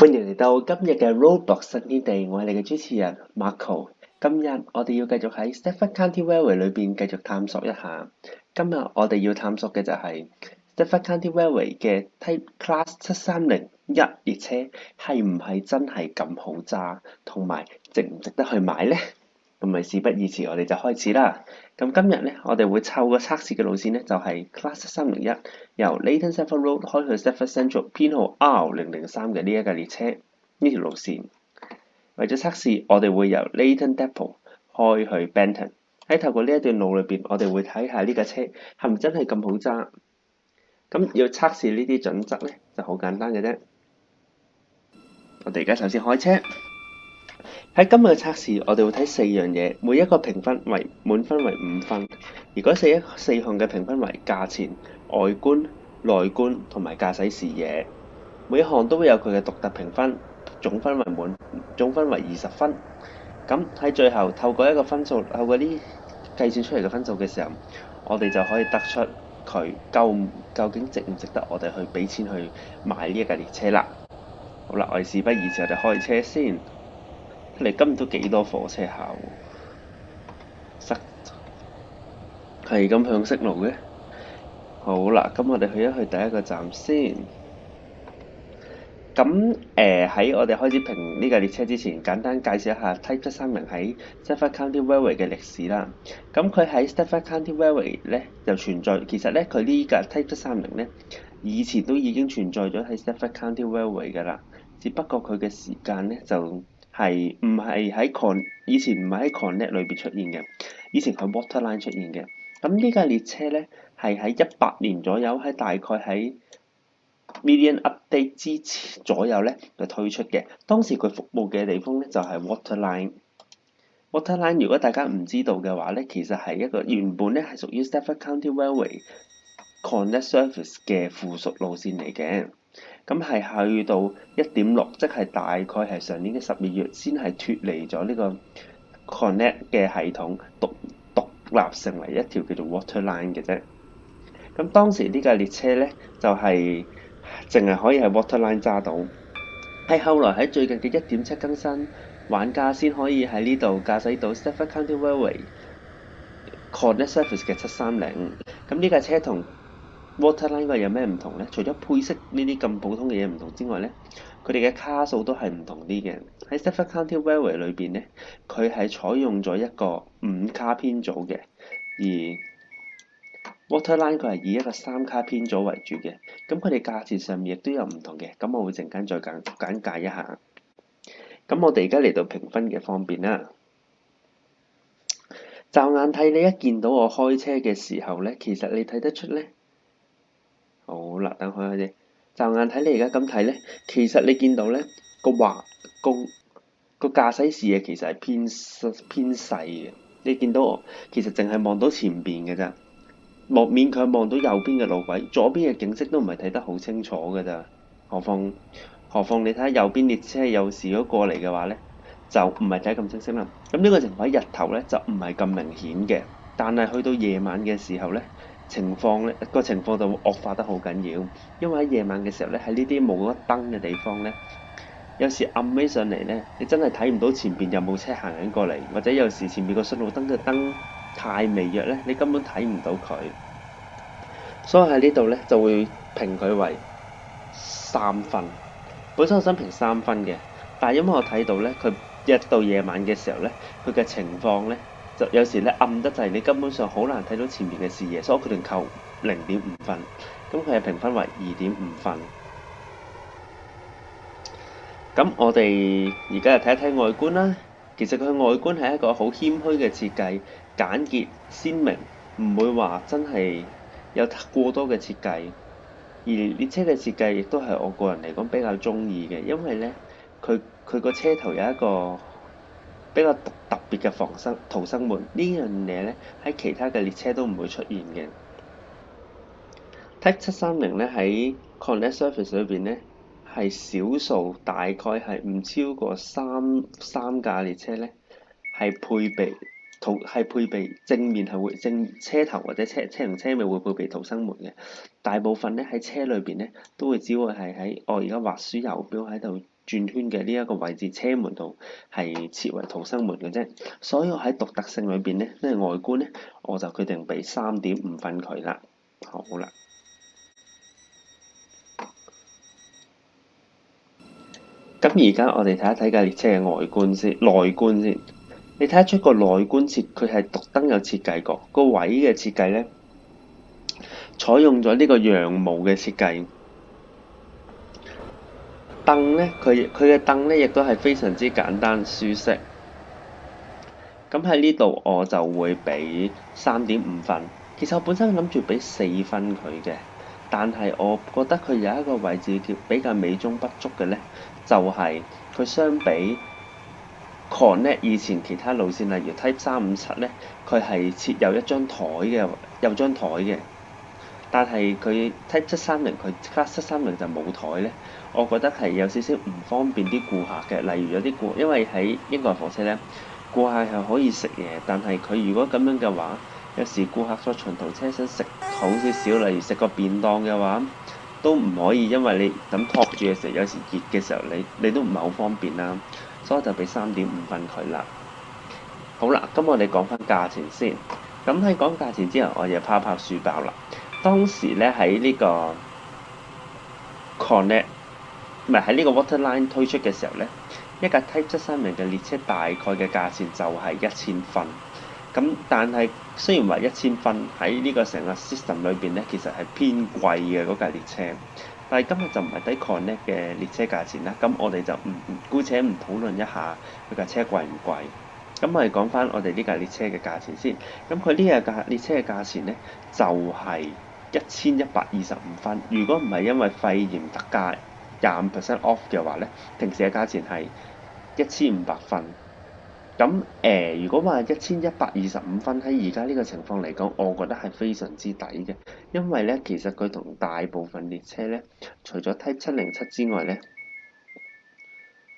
歡迎嚟到今日嘅 Roadblock 新天地，我係你嘅主持人 Marco。今日我哋要繼續喺 Stafford County Railway 裏邊繼續探索一下。今日我哋要探索嘅就係 Stafford County Railway 嘅 Type Class 730列車係唔係真係咁好揸，同埋值唔值得去買呢？咁咪事不宜遲，我哋就開始啦。咁今日咧，我哋會湊個測試嘅路線咧，就係 Class 731由 Leighton Stratford Road 開去 Stratford Central 編號 R003嘅呢一架列車呢條路線。為咗測試，我哋會由 Leighton Depot 開去 Benton。喺透過呢一段路裏邊，我哋會睇下呢架車係咪真係咁好揸。咁要測試呢啲準則咧，就好簡單嘅啫。我哋而家首先開車。喺今日嘅測試，我哋會睇4樣嘢，每一個評分為滿分為5分。而嗰四項嘅評分為價錢、外觀、內觀同埋駕駛視野。每一項都會有佢嘅獨特評分，總分為20分。咁喺最後透過一個分數，透過呢計算出嚟嘅分數嘅時候，我哋就可以得出佢究竟值唔值得我哋去俾錢去買呢一架列車啦。好啦，我哋事不宜遲，我哋開車先。你今日都幾多火車下喎，塞係咁向息路嘅。好啦，咁我哋去一去第一個站先。咁喺我哋開始評呢架列車之前，簡單介紹一下 Type 730喺 Stafford County Railway 嘅歷史啦。咁佢喺 Stafford County Railway 咧就存在，其實咧佢呢架 Type 730咧以前都已經存在咗喺 Stafford County Railway 㗎啦，只不過佢嘅時間咧就以前唔係喺 Connect 裏邊出現嘅，以前喺 Waterline 出現嘅。咁呢架列車咧係喺18年左右，喺大概喺Million Update 之前左右咧就推出嘅。當時佢服務嘅地方咧就係 Waterline。Waterline 如果大家唔知道嘅話咧，其實係一個原本咧係屬於 Stafford County Railway Connect Service 嘅附屬路線嚟嘅。咁係去到1.6，即係大概係上年嘅12月先係脫離咗呢個 Connect 嘅系統，獨立成為一條叫做 Waterline 嘅啫。咁當時呢架列車咧就係淨係可以喺 Waterline 揸到，係後來喺最近嘅1.7更新，玩家先可以喺呢度駕駛到 Stafford County Railway Connect Service 嘅730。咁呢架車同 Waterline 嗰個有咩唔同呢？除咗配色呢啲咁普通嘅嘢唔同之外呢，佢哋嘅卡數都係唔同啲嘅。喺 Stafford County Railway 裏邊呢，佢係採用咗一個5卡編組嘅，而 Waterline 佢係以一個3卡編組為主嘅。咁佢哋價錢上面亦都有唔同嘅。咁我會陣間再簡介一下。咁我哋而家嚟到評分嘅方面啦。驟眼睇你一見到我開車嘅時候呢，其實你睇得出呢。好啦，等開啲。驟眼睇你而家咁睇呢，其實你見到呢個駕駛視野其實係偏細嘅。你見到我其實淨係望到前邊嘅咋，勉強望到右邊嘅路軌，左邊嘅景色都唔係睇得好清楚嘅咋。何況你睇下右邊列車有時如果過嚟嘅話呢，就唔係睇得咁清晰啦。咁呢個情況喺日頭呢，就唔係咁明顯嘅，但係去到夜晚嘅時候呢，情況就會惡化得好緊要，因為喺夜晚嘅時候咧，喺呢啲冇乜燈嘅地方咧，有時暗起上嚟咧，你真係睇唔到前邊有冇車行緊過嚟，或者有時前面個信號燈嘅燈太微弱咧，你根本睇唔到佢。所以喺呢度咧就會評佢為3分。本身我想評3分嘅，但係因為我睇到咧，佢一到夜晚嘅時候咧，佢嘅情況咧。就有時咧暗得滯，你根本上好難睇到前面嘅視野，所以我決定扣0.5分。咁佢係評分為2.5分。咁我哋而家就睇一睇外觀啦。其實佢外觀係一個好謙虛嘅設計，簡潔鮮明，唔會話真係有過多嘅設計。而列車嘅設計亦都係我個人嚟講比較中意嘅，因為咧佢個車頭有一個比較特別嘅逃生門，呢樣嘢咧喺其他嘅列車都唔會出現嘅。Type 730咧喺 Connect Service 裏邊咧係少數，大概係唔超過三架列車咧係配備正面係會正車頭或者車同車尾會配備逃生門嘅。大部分咧喺車裏邊咧都會只會係喺我而家畫書右標喺度轉圈嘅呢一個位置，車門度係設為逃生門嘅啫。所以我喺獨特性裏邊咧，即係外觀咧，我就決定俾3.5分佢啦。好啦，咁而家我哋睇一睇架列車嘅外觀先，內觀先。你睇得出個內觀設佢係特登有設計過個位嘅設計咧，採用咗呢個羊毛嘅設計。凳咧，佢嘅凳咧亦都係非常之簡單舒適。咁喺呢度我就會俾3.5分。其實我本身諗住俾4分佢嘅，但係我覺得佢有一個位置叫比較美中不足嘅咧，就係佢相比 Connect 以前其他路線，例如 Type 357咧，佢係設有一張台嘅，有張台嘅。但係佢 Type 730佢 Class 730就冇台咧，我覺得係有少少唔方便啲顧客嘅。例如有啲顧，因為喺英國火車咧，顧客係可以食嘢，但係佢如果咁樣嘅話，有時顧客坐長途車想食好少少，例如食個便當嘅話，都唔可以，因為你咁托住嘅時候，有時熱嘅時候你都唔係好方便啦，所以我就俾3.5分佢啦。好啦，咁我哋講翻價錢先。咁喺講價錢之後，我就拋書包啦。當時咧喺呢個 Connect 唔係喺呢個 Waterline 推出嘅時候咧，一架 Type 730嘅列車大概嘅價錢就係1000分。咁但係雖然話1000分喺呢個成個 system 裏邊咧，其實係偏貴嘅嗰架列車。但係今日就唔係睇 Connect 嘅列車價錢啦。咁我哋就姑且唔討論一下佢架車貴唔貴。咁我哋講翻我哋呢架列車嘅價錢先。咁佢呢架列車嘅價錢咧就係1125分。如果唔係因為肺炎特價25% off 嘅話咧，平時嘅價錢係1500分。咁如果話1125分喺而家呢個情況嚟講，我覺得係非常之抵嘅，因為咧其實佢同大部分列車咧，除咗 Type 707之外咧，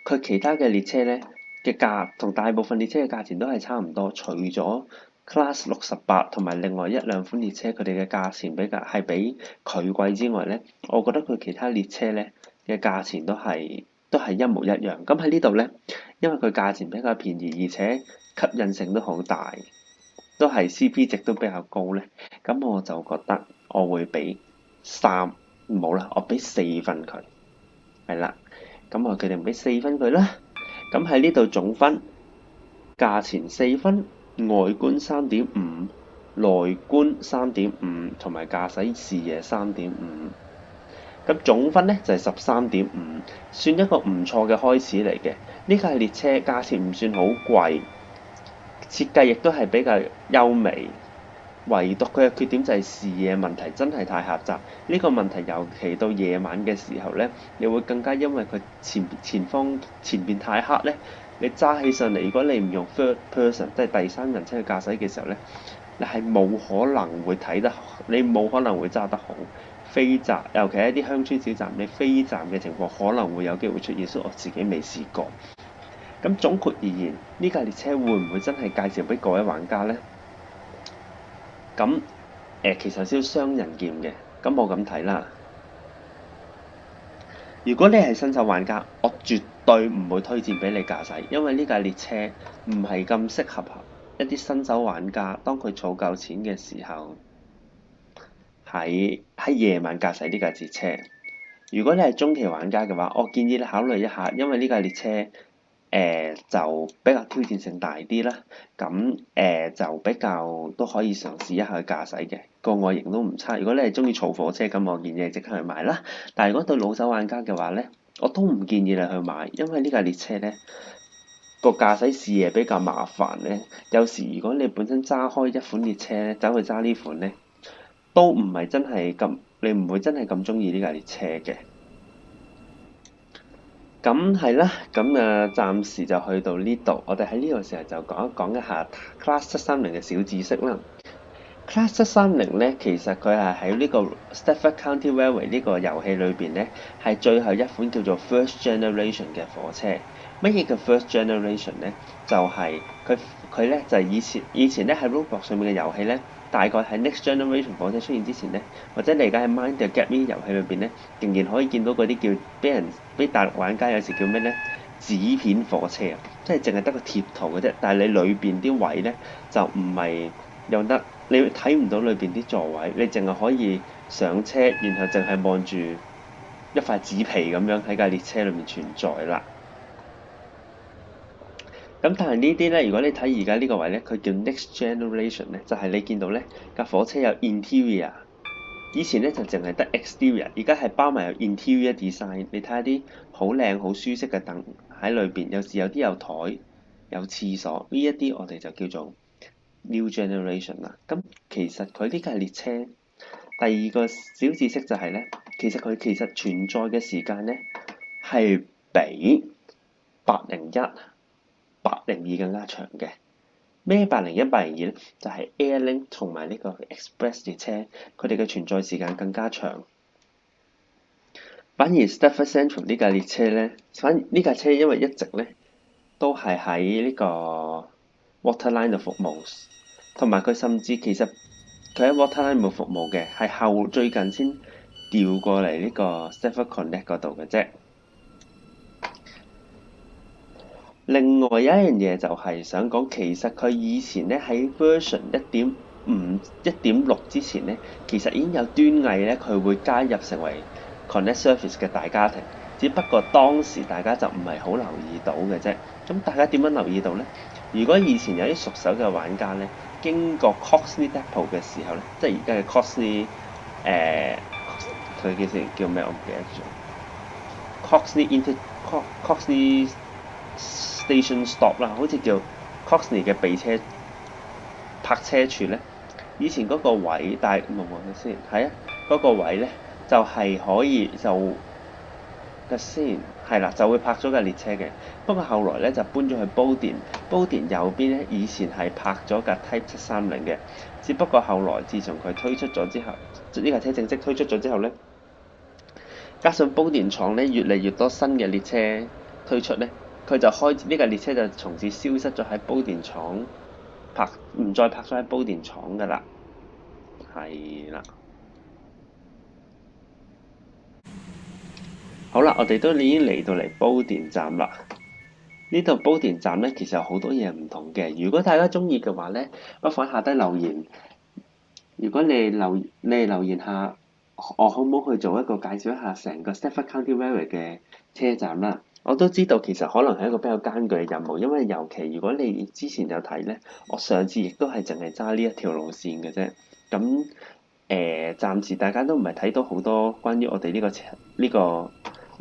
佢其他嘅列車咧嘅價同大部分列車嘅價錢都係差唔多，除咗 Class 68同埋另外一兩款列車佢哋嘅價錢比佢貴之外咧，我覺得佢其他列車咧嘅價錢都係一模一樣。咁喺呢度咧，因為佢價錢比較便宜，而且吸引性都好大，都係 CP 值都比較高咧。咁我就覺得我會俾3，唔好啦，我俾4分佢，係啦。咁我決定俾4分佢啦。咁喺呢度總分，價錢4分，外觀3.5，內觀3.5，同埋駕駛視野3.5。咁總分咧就係13.5，算一個唔錯嘅開始嚟嘅。呢架列車價錢唔算好貴，設計亦都係比較優美。唯獨佢嘅缺點就係視野問題，真係太狹窄。呢個問題尤其到夜晚嘅時候咧，你會更加因為佢前邊太黑咧，你揸起上嚟，如果你唔用 third person 即係第三人稱去駕駛嘅時候咧，你係冇可能會睇得，你冇可能會揸得好。飛站，尤其係一啲鄉村小站，你飛站嘅情況可能會有機會出現，所以我自己未試過。咁總括而言，呢架列車會唔會真係介紹俾各位玩家呢？咁其實有少少雙刃劍嘅，咁我咁睇啦。如果你係新手玩家，我絕對唔會推薦俾你駕駛，因為呢架列車唔係咁適合一啲新手玩家。當佢儲夠錢嘅時候，喺夜晚駕駛呢架列車。如果你係中期玩家嘅話，我建議你考慮一下，因為呢架列車就比較挑戰性大啲啦。咁就比較都可以嘗試一下去駕駛嘅，個外形都唔差。如果你係中意儲火車，咁我建議你即刻去買啦。但係如果對老手玩家嘅話咧，我都唔建議你去買，因為呢架列車咧個駕駛視野比較麻煩咧。有時如果你本身揸開一款列車咧，走去揸呢款咧，都唔係真係咁，你唔會真係咁中意呢架列車嘅。咁係啦，咁暫時就去到呢度。我哋喺呢個時候就講一講一下 Class 730嘅小知識啦。Class 730咧，其實佢係喺呢個 Stafford County Railway 呢個遊戲裏邊咧，係最後一款叫做 First Generation 嘅火車。乜嘢叫 First Generation 咧？就係佢咧就係以前咧喺 Roblox 上面嘅遊戲咧，大概喺 Next Generation 火車出現之前呢，或者你而家喺 Mind the Gap 呢啲遊戲裏邊呢，仍然可以見到嗰啲叫俾大陸玩家有時叫咩呢？紙片火車啊，即係淨係得個貼圖嘅啫，但係你裏邊啲位呢，就唔係有得，你睇唔到裏邊啲座位，你淨係可以上車，然後淨係望住一塊紙皮咁樣喺架列車裏面存在啦。咁但係呢啲咧，如果你睇而家呢個位咧，佢叫 Next Generation 咧，就係你見到咧架火車有 interior，以前咧就淨係得 exterior，而家係包埋有 interior design。你睇下啲好靚好舒適嘅凳喺裏邊，有時有啲有台有廁所，呢一啲我哋就叫做 New Generation 啦。咁其實佢呢架列車第二個小知識就係咧，其實存在嘅時間咧係比801、802更加長嘅。咩801、802咧？就係 Airlink 同埋呢個 Express 列車，佢哋嘅存在時間更加長。反而 Stafford Central 呢架列車咧，呢架車因為一直咧都係喺呢個 Waterline 度服務，同埋佢甚至其實佢喺 Waterline 冇服務嘅，係最近先調過嚟呢個 Stafford Connect 嗰度嘅啫。另外有一樣嘢就係想講，其實佢以前咧喺 version 1.5、1.6之前咧，其實已經有端倪咧，佢會加入成為 Connect Service 嘅大家庭。只不過當時大家就唔係好留意到嘅啫。咁大家點樣留意到呢？如果以前有啲熟手嘅玩家咧，經過 Coxney Depot 嘅時候咧，即係而家嘅 Coxney 佢叫咩？我唔記得咗。Coxney Station Stop 啦，好似叫 Coxney 嘅備車泊車處咧。以前嗰個位，但係望先，係啊，嗰個位咧就係可以先係啦，就會泊咗架列車嘅。不過後來咧就搬咗去Bowden右邊咧，以前係泊咗架 Type 730嘅。只不過後來自從佢推出咗之後，呢架車正式推出咗之後咧，加上Bowden廠咧越嚟越多新嘅列車推出咧。佢就呢架列車就從此消失咗喺Bowden廠唔再泊咗喺Bowden廠噶啦，係啦。好啦，我哋都已經嚟到嚟Bowden站啦。呢度Bowden站咧，其實有好多嘢唔同嘅。如果大家中意嘅話咧，不妨下低留言。如果你留言下，我可唔可以去做一個介紹一下成個 Stafford County Railway 嘅車站啦？我都知道其實可能係一個比較艱巨嘅任務，因為尤其如果你之前有睇呢，我上次亦都係淨係揸呢一條路線嘅啫。咁暫時大家都唔係睇到好多關於我哋呢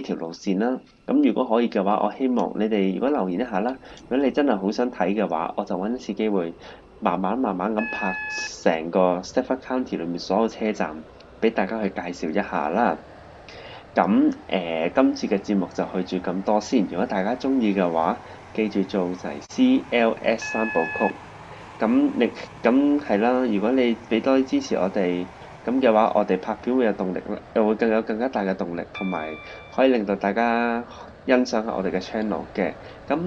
條路線啦。咁如果可以嘅話，我希望你哋如果留言一下啦。如果你真係好想睇嘅話，我就揾一次機會，慢慢咁拍成個 Stafford County 裏面所有車站，俾大家去介紹一下啦。咁今次嘅節目就去住咁多先。如果大家中意嘅話，記住做就係 CLS 三部曲。咁係啦。如果你俾多啲支持我哋，咁嘅話，我哋拍片會有動力啦，又會更加大嘅動力，同埋可以令到大家欣賞下我哋嘅 channel 嘅。咁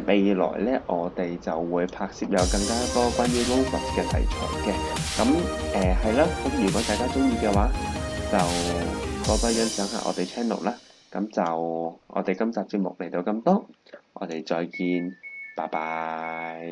未來咧，我哋就會拍攝有更加多關於 robot 嘅題材嘅。咁係啦。咁如果大家中意嘅話，就多多欣賞下我哋 channel 啦。咁就我哋今集節目嚟到咁多，我哋再見，拜拜。